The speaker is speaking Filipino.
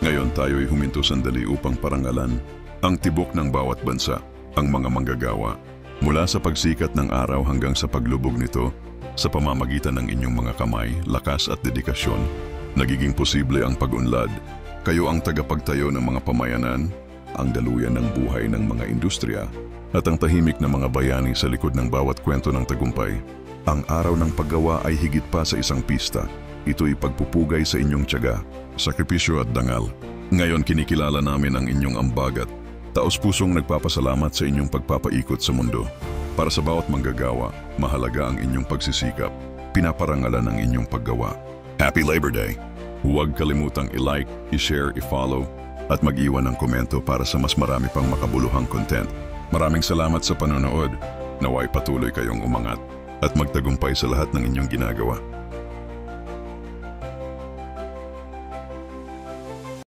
Ngayon tayo'y huminto sandali upang parangalan ang tibok ng bawat bansa, ang mga manggagawa. Mula sa pagsikat ng araw hanggang sa paglubog nito, sa pamamagitan ng inyong mga kamay, lakas at dedikasyon, nagiging posible ang pag-unlad. Kayo ang tagapagtayo ng mga pamayanan, ang daluyan ng buhay ng mga industriya, at ang tahimik na mga bayani sa likod ng bawat kwento ng tagumpay. Ang araw ng paggawa ay higit pa sa isang pista. Ito'y pagpupugay sa inyong tiyaga, sakripisyo at dangal. Ngayon kinikilala namin ang inyong ambagat. Taos-pusong nagpapasalamat sa inyong pagpapaikot sa mundo. Para sa bawat manggagawa, mahalaga ang inyong pagsisikap. Pinaparangalan ang inyong paggawa. Happy Labor Day! Huwag kalimutang i-like, i-share, i-follow, at mag-iwan ng komento para sa mas marami pang makabuluhang content. Maraming salamat sa panonood. Naway patuloy kayong umangat at magtagumpay sa lahat ng inyong ginagawa.